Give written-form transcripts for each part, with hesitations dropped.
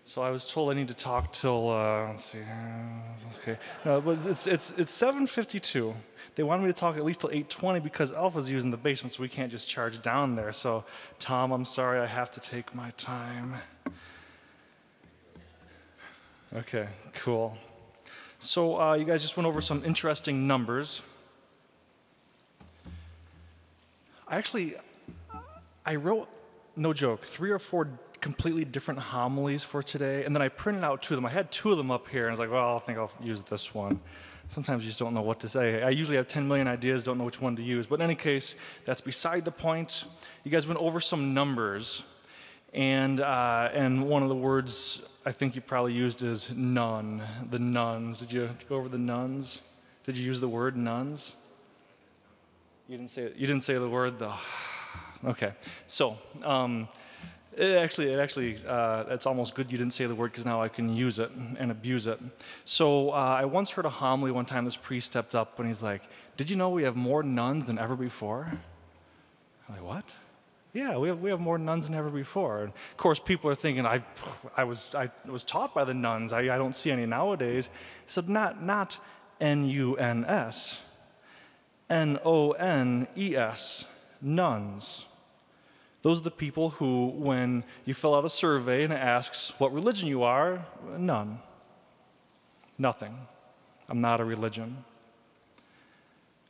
So I was told I need to talk till, let's see, okay. No, but it's 7:52. They wanted me to talk at least till 8:20 because Alpha's using the basement, so we can't just charge down there. So, Tom, I'm sorry, I have to take my time. Okay, cool. So you guys just went over some interesting numbers. I wrote, no joke, 3 or 4 completely different homilies for today, and then I printed out 2 of them. I had 2 of them up here, and I was like, well, I think I'll use this one. Sometimes you just don't know what to say. I usually have 10 million ideas, don't know which one to use. But in any case, that's beside the point. You guys went over some numbers, and one of the words I think you probably used is nun, the nuns. Did you go over the nuns? Did you use the word nuns? You didn't say the word, though. Okay, so it's almost good you didn't say the word because now I can use it and abuse it. So I once heard a homily one time. This priest stepped up and he's like, "Did you know we have more nuns than ever before?" I'm like, "What?" "Yeah, we have more nuns than ever before." And of course, people are thinking, I was taught by the nuns. I don't see any nowadays. He said, not N-U-N-S, N-O-N-E-S, nuns. Those are the people who, when you fill out a survey and it asks what religion you are, none. Nothing. I'm not a religion.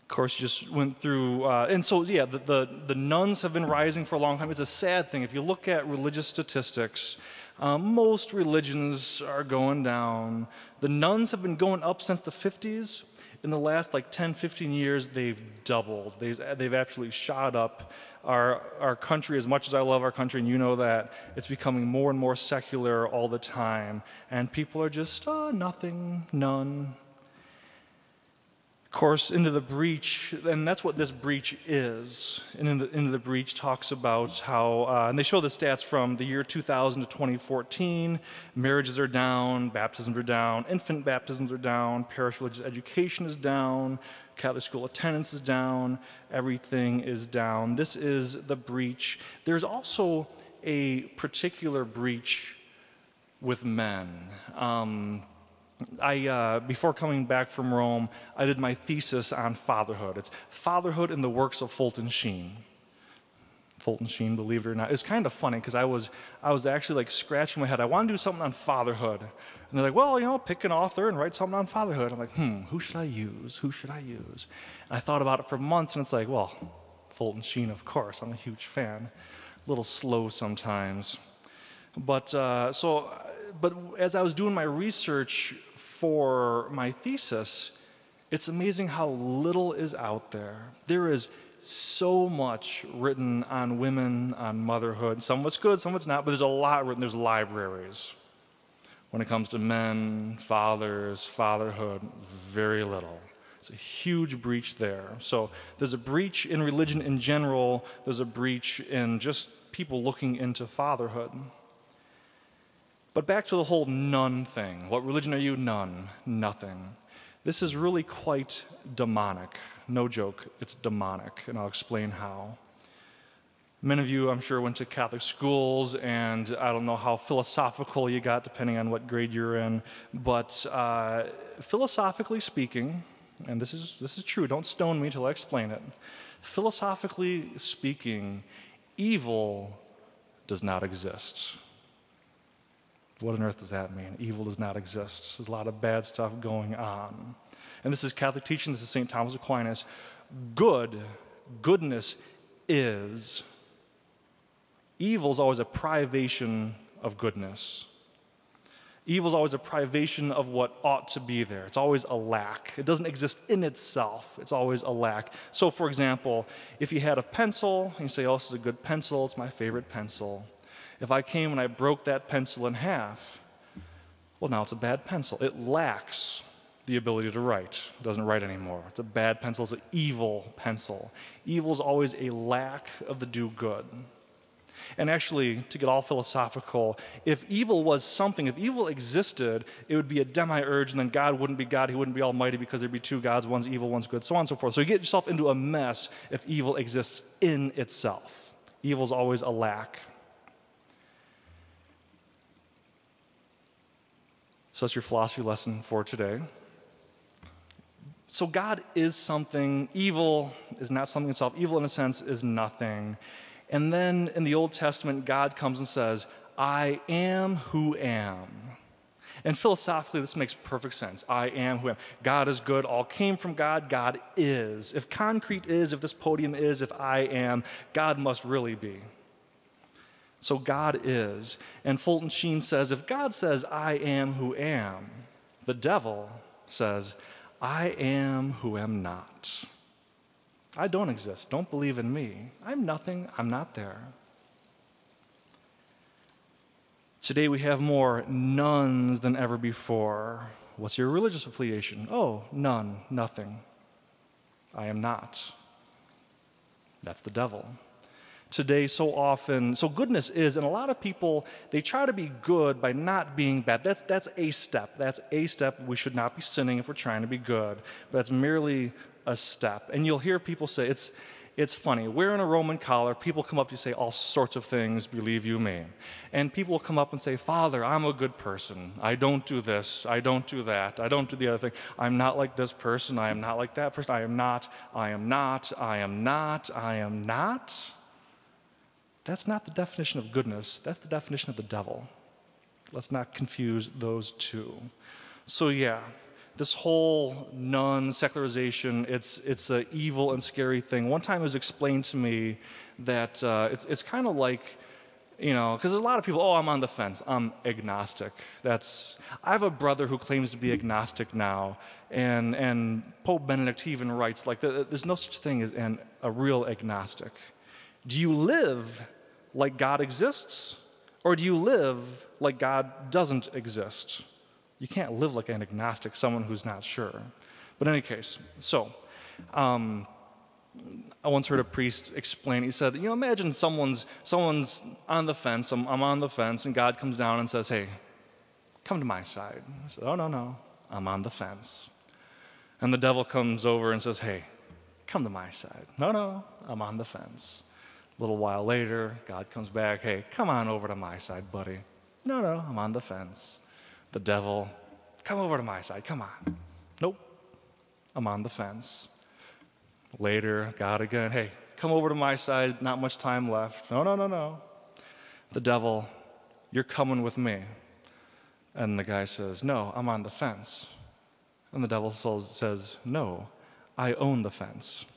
Of course, you just went through, and so, yeah, the nuns have been rising for a long time. It's a sad thing. If you look at religious statistics, most religions are going down. The nuns have been going up since the 50s. In the last 10, 15 years, they've doubled. They've actually shot up. Our country, as much as I love our country, and you know that, it's becoming more and more secular all the time. And people are just, nothing, none. Of course, Into the Breach, and that's what this breach is. And Into the Breach talks about how, and they show the stats from the year 2000 to 2014, marriages are down, baptisms are down, infant baptisms are down, parish religious education is down, Catholic school attendance is down, everything is down. This is the breach. There's also a particular breach with men. Before coming back from Rome, I did my thesis on fatherhood. It's fatherhood in the works of Fulton Sheen. Fulton Sheen, believe it or not. It's kind of funny because I was actually scratching my head. I want to do something on fatherhood. And they're like, well, pick an author and write something on fatherhood. I'm like, who should I use? Who should I use? And I thought about it for months, and it's like, well, Fulton Sheen, of course. I'm a huge fan. A little slow sometimes. But as I was doing my research for my thesis, it's amazing how little is out there. There is so much written on women, on motherhood. Some of it's good, some of it's not, but there's a lot written. There's libraries. When it comes to men, fathers, fatherhood, very little. It's a huge breach there. So there's a breach in religion in general. There's a breach in just people looking into fatherhood. But back to the whole nun thing. What religion are you? None. Nothing. This is really quite demonic. No joke, it's demonic, and I'll explain how. Many of you, I'm sure, went to Catholic schools, and I don't know how philosophical you got, depending on what grade you're in, but philosophically speaking, and this is true, don't stone me till I explain it. Philosophically speaking, evil does not exist. What on earth does that mean? Evil does not exist. There's a lot of bad stuff going on. And this is Catholic teaching. This is St. Thomas Aquinas. Goodness is. Evil is always a privation of goodness. Evil is always a privation of what ought to be there. It's always a lack. It doesn't exist in itself. It's always a lack. So, for example, if you had a pencil, and you say, oh, this is a good pencil, it's my favorite pencil. If I came and I broke that pencil in half, well, now it's a bad pencil. It lacks the ability to write. It doesn't write anymore. It's a bad pencil. It's an evil pencil. Evil is always a lack of the do good. And actually, to get all philosophical, if evil was something, if evil existed, it would be a demiurge, and then God wouldn't be God, he wouldn't be almighty because there'd be two gods, one's evil, one's good, so on and so forth. So you get yourself into a mess if evil exists in itself. Evil's always a lack. So that's your philosophy lesson for today. So God is something, evil is not something itself. Evil, in a sense, is nothing. And then in the Old Testament, God comes and says, I am who am. And philosophically, this makes perfect sense. I am who am. God is good. All came from God. God is. If concrete is, if this podium is, if I am, God must really be. So God is. And Fulton Sheen says, if God says, I am who am, the devil says, I am who am not. I don't exist. Don't believe in me. I'm nothing. I'm not there. Today we have more nones than ever before. What's your religious affiliation? Oh, none, nothing. I am not. That's the devil. Today, so often, so goodness is, and a lot of people, they try to be good by not being bad. That's a step. That's a step. We should not be sinning if we're trying to be good. But that's merely a step. And you'll hear people say, it's funny, wearing a Roman collar, people come up to you and say all sorts of things, believe you me. And people will come up and say, Father, I'm a good person. I don't do this. I don't do that. I don't do the other thing. I'm not like this person. I am not like that person. I am not. I am not. I am not. I am not. That's not the definition of goodness. That's the definition of the devil. Let's not confuse those two. So yeah, this whole non-secularization, it's an evil and scary thing. One time it was explained to me that it's kind of like, you know, because there's a lot of people, I'm on the fence. I'm agnostic. I have a brother who claims to be agnostic now, and Pope Benedict even writes, like, there's no such thing as a real agnostic. Do you live like God exists, or do you live like God doesn't exist? You can't live like an agnostic, someone who's not sure. But in any case, so I once heard a priest explain, he said, imagine someone's on the fence, I'm on the fence, and God comes down and says, hey, come to my side. I said, oh, no, I'm on the fence. And the devil comes over and says, hey, come to my side. No, I'm on the fence. A little while later, God comes back, hey, come on over to my side, buddy. No, I'm on the fence. The devil, come over to my side, come on. Nope, I'm on the fence. Later, God again, hey, come over to my side, not much time left. No. The devil, you're coming with me. And the guy says, no, I'm on the fence. And the devil says, no, I own the fence.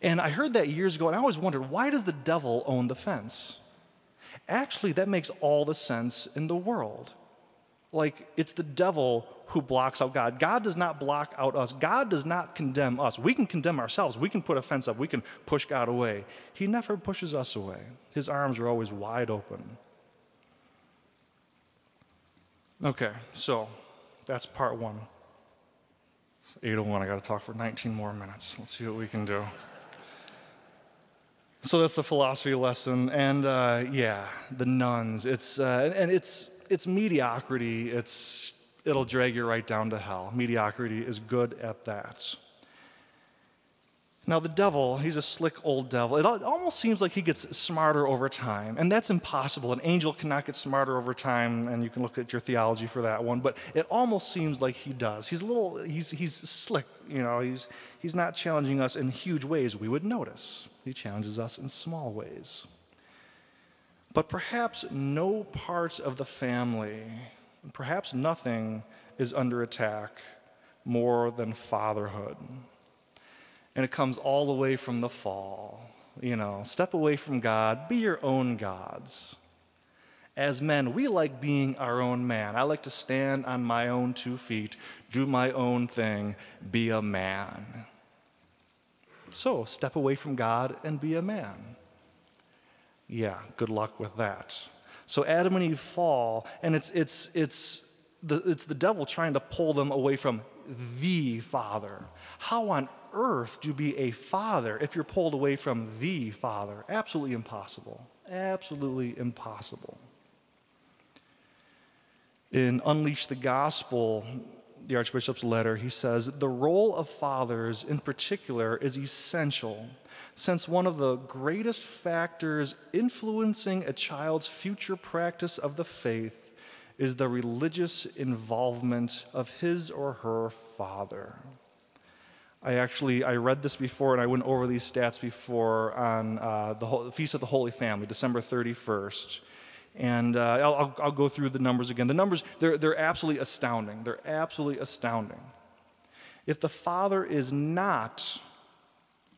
And I heard that years ago, and I always wondered, why does the devil own the fence? Actually, that makes all the sense in the world. Like, it's the devil who blocks out God. God does not block out us. God does not condemn us. We can condemn ourselves. We can put a fence up. We can push God away. He never pushes us away. His arms are always wide open. Okay, so that's part one. It's 8:01. I got to talk for 19 more minutes. Let's see what we can do. So that's the philosophy lesson, and the nuns. It's mediocrity. It'll drag you right down to hell. Mediocrity is good at that. Now the devil, he's a slick old devil. It almost seems like he gets smarter over time, and that's impossible. An angel cannot get smarter over time, and you can look at your theology for that one. But it almost seems like he does. He's slick. He's not challenging us in huge ways we would notice. He challenges us in small ways. But perhaps no part of the family, perhaps nothing, is under attack more than fatherhood. And it comes all the way from the fall. Step away from God, be your own gods. As men, we like being our own man. I like to stand on my own 2 feet, do my own thing, be a man. So, step away from God and be a man. Yeah, good luck with that. So Adam and Eve fall, and it's the devil trying to pull them away from the Father. How on earth to be a father if you're pulled away from the Father? Absolutely impossible. Absolutely impossible. In Unleash the Gospel, the Archbishop's letter, he says, the role of fathers in particular is essential, since one of the greatest factors influencing a child's future practice of the faith is the religious involvement of his or her father. I read this before, and I went over these stats before on the Feast of the Holy Family, December 31st. And I'll go through the numbers again. The numbers, they're absolutely astounding. They're absolutely astounding. If the father is not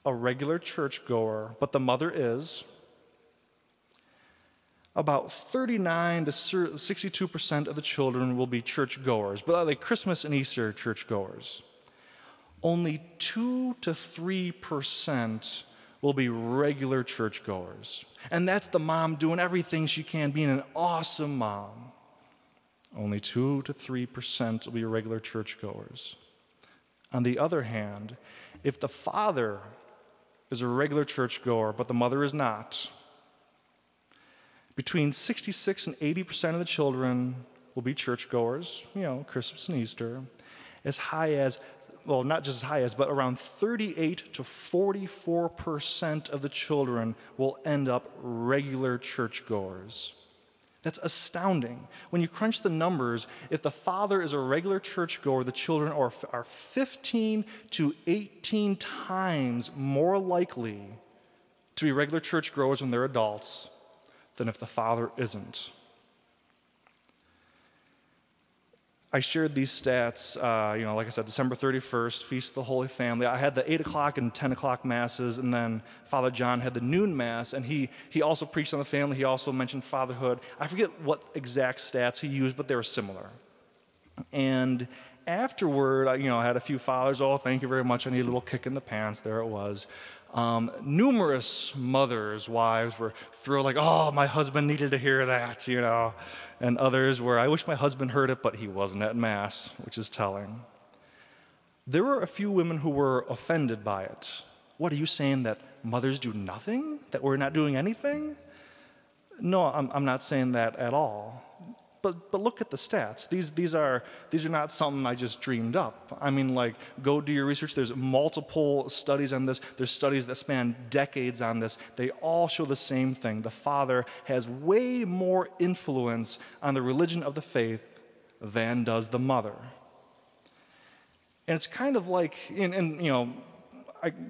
a regular churchgoer, but the mother is, about 39 to 62% of the children will be churchgoers, but like Christmas and Easter churchgoers. Only 2 to 3% will be regular churchgoers. And that's the mom doing everything she can, being an awesome mom. Only 2 to 3% will be regular churchgoers. On the other hand, if the father is a regular churchgoer, but the mother is not, between 66 and 80% of the children will be churchgoers, Christmas and Easter, as high as, well, not just as high as, but around 38 to 44% of the children will end up regular churchgoers. That's astounding. When you crunch the numbers, if the father is a regular churchgoer, the children are 15 to 18 times more likely to be regular churchgoers when they're adults than if the father isn't. I shared these stats, like I said, December 31st, Feast of the Holy Family. I had the 8 o'clock and 10 o'clock masses, and then Father John had the noon mass, and he also preached on the family. He also mentioned fatherhood. I forget what exact stats he used, but they were similar. And afterward, I had a few fathers, thank you very much. I need a little kick in the pants. There it was. Numerous mothers, wives were thrilled, like, oh, my husband needed to hear that, And others were, I wish my husband heard it, but he wasn't at Mass, which is telling. There were a few women who were offended by it. What, are you saying that mothers do nothing? That we're not doing anything? No, I'm not saying that at all. But look at the stats. These are not something I just dreamed up. I mean, go do your research. There's multiple studies on this. There's studies that span decades on this. They all show the same thing. The father has way more influence on the religion of the faith than does the mother. And it's kind of like,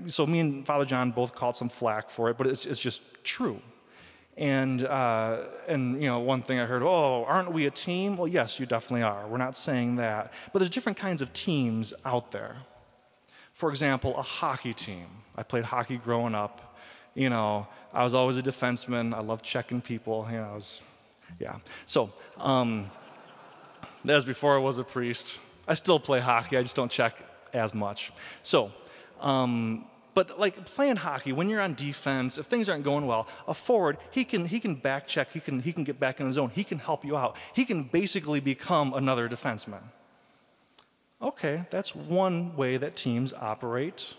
so me and Father John both caught some flack for it, but it's just true. And one thing I heard, aren't we a team? Well, yes, you definitely are. We're not saying that. But there's different kinds of teams out there. For example, a hockey team. I played hockey growing up. I was always a defenseman. I loved checking people. So that was before I was a priest. I still play hockey. I just don't check as much. So, but playing hockey, when you're on defense, if things aren't going well, a forward, he can back check, he can get back in the zone, he can help you out. He can basically become another defenseman. Okay, that's one way that teams operate.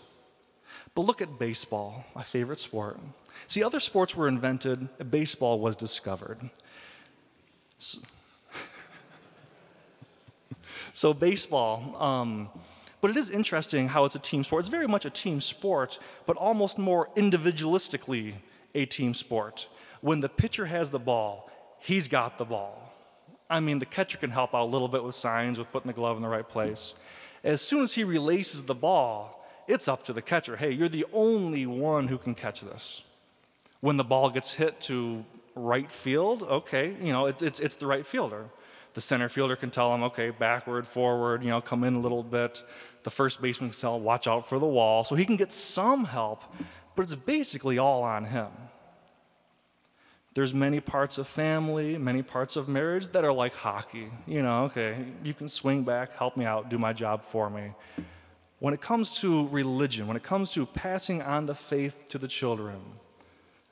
But look at baseball, my favorite sport. See, other sports were invented, baseball was discovered. So baseball, but it is interesting how it's a team sport. It's very much a team sport, but almost more individualistically a team sport. When the pitcher has the ball, he's got the ball. I mean, the catcher can help out a little bit with signs, with putting the glove in the right place. As soon as he releases the ball, it's up to the catcher. Hey, you're the only one who can catch this. When the ball gets hit to right field, okay, it's the right fielder. The center fielder can tell him, okay, backward, forward, come in a little bit. The first baseman can tell, watch out for the wall. So he can get some help, but it's basically all on him. There's many parts of family, many parts of marriage that are like hockey. Okay, you can swing back, help me out, do my job for me. When it comes to religion, when it comes to passing on the faith to the children,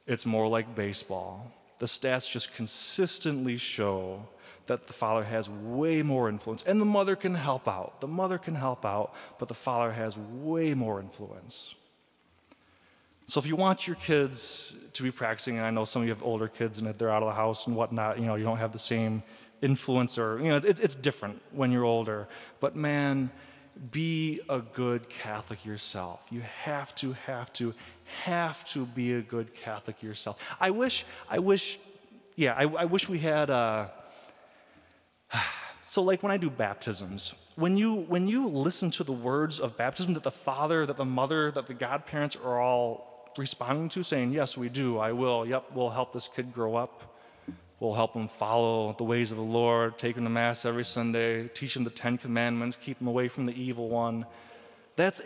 it's more like baseball. The stats just consistently show that the father has way more influence. And the mother can help out. The mother can help out, but the father has way more influence. So if you want your kids to be practicing, and I know some of you have older kids and they're out of the house and whatnot, you don't have the same influence, or, it's different when you're older. But man, be a good Catholic yourself. You have to be a good Catholic yourself. I wish we had, so like when I do baptisms, when you listen to the words of baptism that the father, that the mother, that the godparents are all responding to, saying, yes, we do, I will, yep, we'll help this kid grow up. We'll help him follow the ways of the Lord, take him to Mass every Sunday, teach him the 10 Commandments, keep him away from the evil one. That's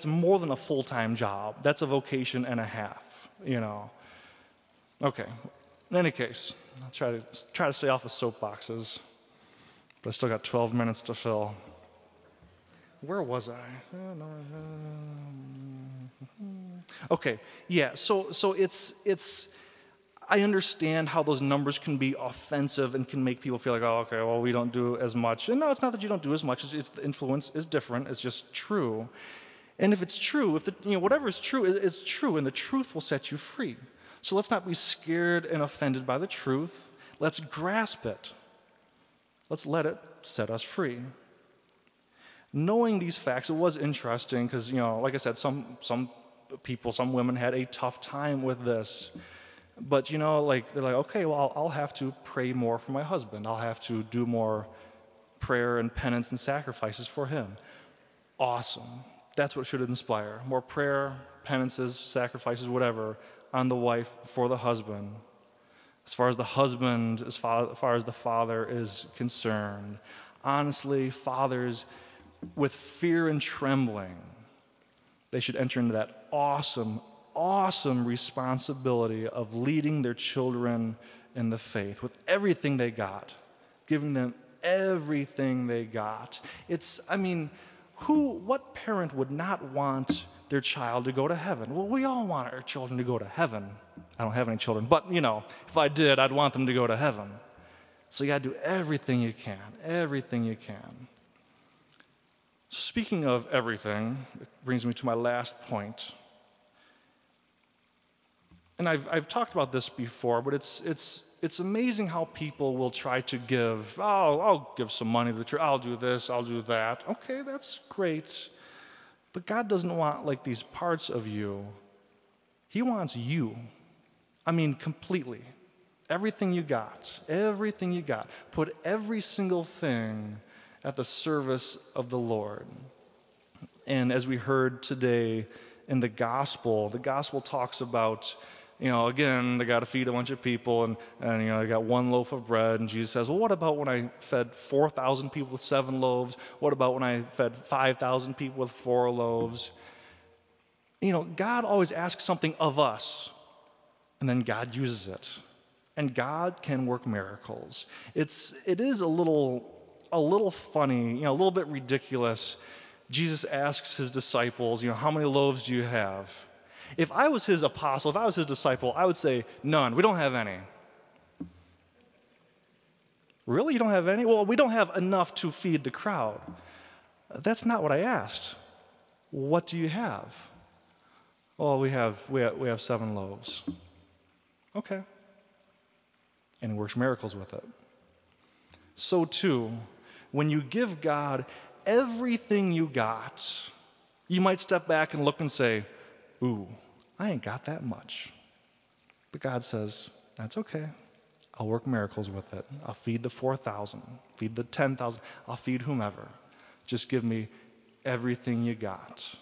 more than a full-time job. That's a vocation and a half, Okay, in any case, I'll try to stay off of soapboxes, but I still got 12 minutes to fill. Where was I? Okay, yeah, so it's I understand how those numbers can be offensive and can make people feel like, oh, okay, well, we don't do as much. And no, it's not that you don't do as much. It's the influence is different. It's just true. And if it's true, whatever is true is true, and the truth will set you free. So let's not be scared and offended by the truth. Let's grasp it. Let's let it set us free. Knowing these facts, it was interesting because, like I said, some people, some women had a tough time with this. But, they're like, okay, well, I'll have to pray more for my husband. I'll have to do more prayer and penance and sacrifices for him. Awesome. That's what should inspire. More prayer, penances, sacrifices, whatever, on the wife for the husband. As far as the husband, as far as the father is concerned. Honestly, fathers, with fear and trembling, they should enter into that awesome responsibility of leading their children in the faith with everything they got, giving them everything they got. What parent would not want their child to go to heaven? Well, we all want our children to go to heaven. I don't have any children, but, if I did, I'd want them to go to heaven. So you got to do everything you can. So speaking of everything, it brings me to my last point. And I've talked about this before, but it's amazing how people will try to give, I'll give some money to the church, I'll do this, I'll do that. Okay, that's great. But God doesn't want these parts of you. He wants you. Completely. Everything you got. Put every single thing at the service of the Lord. And as we heard today in the gospel talks about, again, they got to feed a bunch of people, and they got one loaf of bread, and Jesus says, well, what about when I fed 4,000 people with 7 loaves? What about when I fed 5,000 people with 4 loaves? God always asks something of us, and then God uses it. And God can work miracles. It is a little funny, a little bit ridiculous. Jesus asks his disciples, how many loaves do you have? If I was his apostle, if I was his disciple, I would say, none. We don't have any. Really? You don't have any? Well, we don't have enough to feed the crowd. That's not what I asked. What do you have? Oh, we have 7 loaves. Okay. And he works miracles with it. So too, when you give God everything you got, you might step back and look and say, ooh, I ain't got that much. But God says, that's okay. I'll work miracles with it. I'll feed the 4,000, feed the 10,000. I'll feed whomever. Just give me everything you got.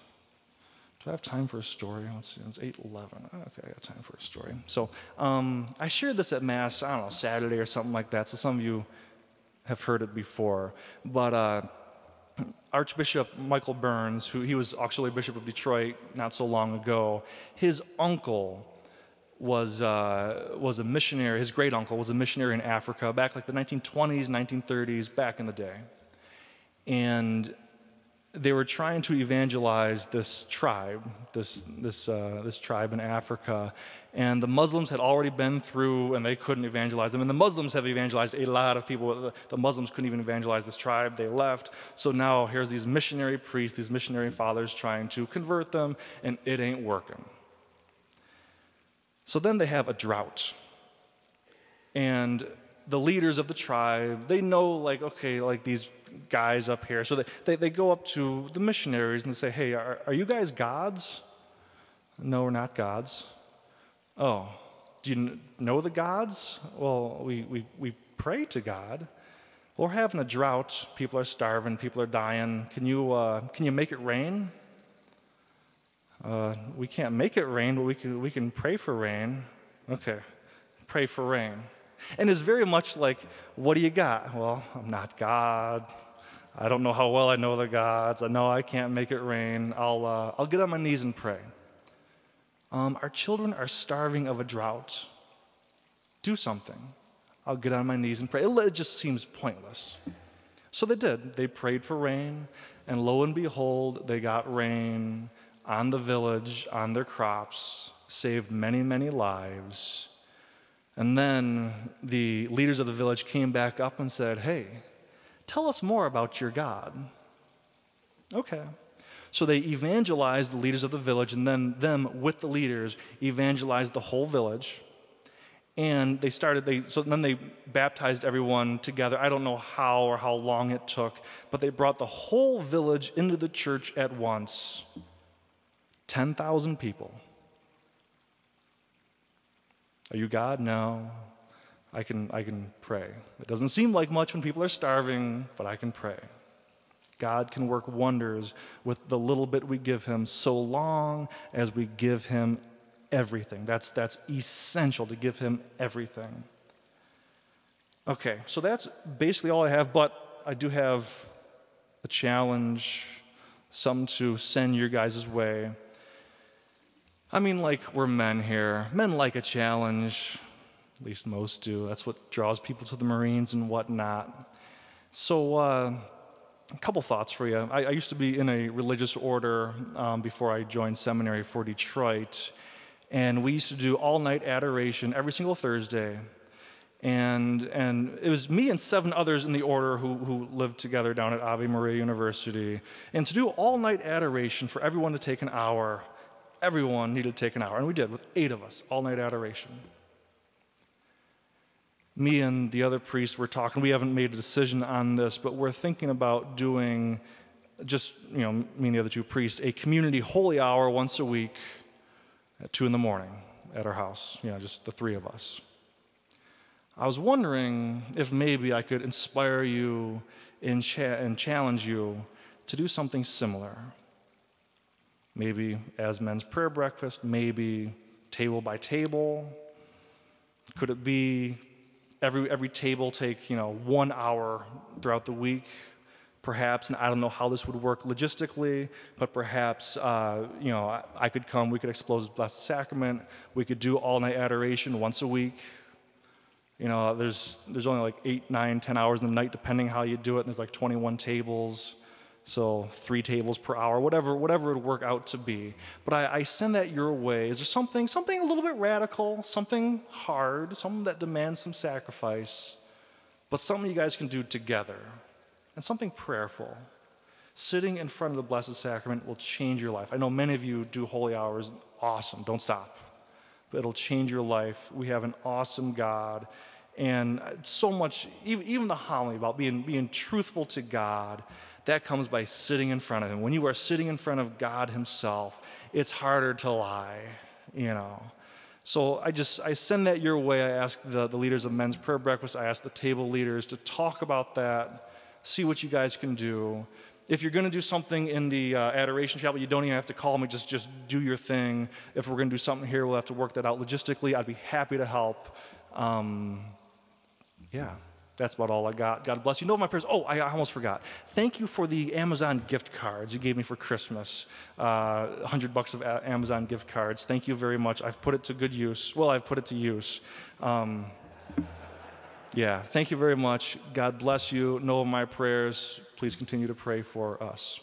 Do I have time for a story? Let's see, it's 8:11. Okay, I got time for a story. So I shared this at Mass, I don't know, Saturday or something like that, so some of you have heard it before. But Archbishop Michael Burns, he was actually Bishop of Detroit not so long ago, his uncle was a missionary, his great uncle was a missionary in Africa back like the 1920s, 1930s, back in the day. And they were trying to evangelize this tribe, this tribe in Africa, and the Muslims had already been through, and they couldn't evangelize them. And the Muslims have evangelized a lot of people. The Muslims couldn't even evangelize this tribe. They left. So now here's these missionary priests, these missionary fathers trying to convert them, and it ain't working. So then they have a drought, and the leaders of the tribe, they know, like, okay, like these guys up here. So they go up to the missionaries and they say, hey, are you guys gods? No, we're not gods. Oh, do you know the gods? Well, we pray to God. Well, we're having a drought. People are starving. People are dying. Can you make it rain? We can't make it rain, but we can pray for rain. Okay, pray for rain. And it's very much like, what do you got? Well, I'm not God. I don't know how well I know the gods. I know I can't make it rain. I'll get on my knees and pray. Our children are starving of a drought. Do something. I'll get on my knees and pray. It just seems pointless. So they did. They prayed for rain, and lo and behold, they got rain on the village, on their crops, saved many, many lives. And then the leaders of the village came back up and said, hey, tell us more about your God. Okay. So they evangelized the leaders of the village, and then them with the leaders evangelized the whole village. And then they baptized everyone together. I don't know how or how long it took, but they brought the whole village into the church at once. 10,000 people. Are you God? No. I can pray. It doesn't seem like much when people are starving, but I can pray. God can work wonders with the little bit we give him, so long as we give him everything. That's essential, to give him everything. Okay, so that's basically all I have, but I do have a challenge, something to send your guys' way. I mean, like, we're men here. Men like a challenge. At least most do. That's what draws people to the Marines and whatnot. So, a couple thoughts for you. I used to be in a religious order before I joined seminary for Detroit, and we used to do all-night adoration every single Thursday. And it was me and 7 others in the order who lived together down at Ave Maria University. And to do all-night adoration for everyone to take an hour, everyone needed to take an hour. And we did, with 8 of us, all-night adoration. Me and the other priests were talking. We haven't made a decision on this, but we're thinking about doing, just, me and the other 2 priests, a community holy hour once a week at 2 in the morning at our house, just the 3 of us. I was wondering if maybe I could inspire you and challenge you to do something similar. Maybe as men's prayer breakfast, maybe table by table. Could it be every table take 1 hour throughout the week, perhaps? And I don't know how this would work logistically, but perhaps I could come. We could expose the Blessed Sacrament. We could do all-night adoration once a week. There's only like 8, 9, 10 hours in the night, depending how you do it. And there's like 21 tables. So 3 tables per hour, whatever it would work out to be. But I send that your way. Is there something a little bit radical, something hard, something that demands some sacrifice, but something you guys can do together, and something prayerful? Sitting in front of the Blessed Sacrament will change your life. I know many of you do holy hours. Awesome, don't stop. But it'll change your life. We have an awesome God. And so much, even the homily about being truthful to God, that comes by sitting in front of him. When you are sitting in front of God himself, it's harder to lie, So I send that your way. I ask the leaders of men's prayer breakfast, I ask the table leaders to talk about that, see what you guys can do. If you're going to do something in the adoration chapel, you don't even have to call me, just do your thing. If we're going to do something here, we'll have to work that out logistically. I'd be happy to help. That's about all I got. God bless you. My prayers. Oh, I almost forgot. Thank you for the Amazon gift cards you gave me for Christmas. $100 of Amazon gift cards. Thank you very much. I've put it to good use. Well, I've put it to use. Thank you very much. God bless you. Know my prayers. Please continue to pray for us.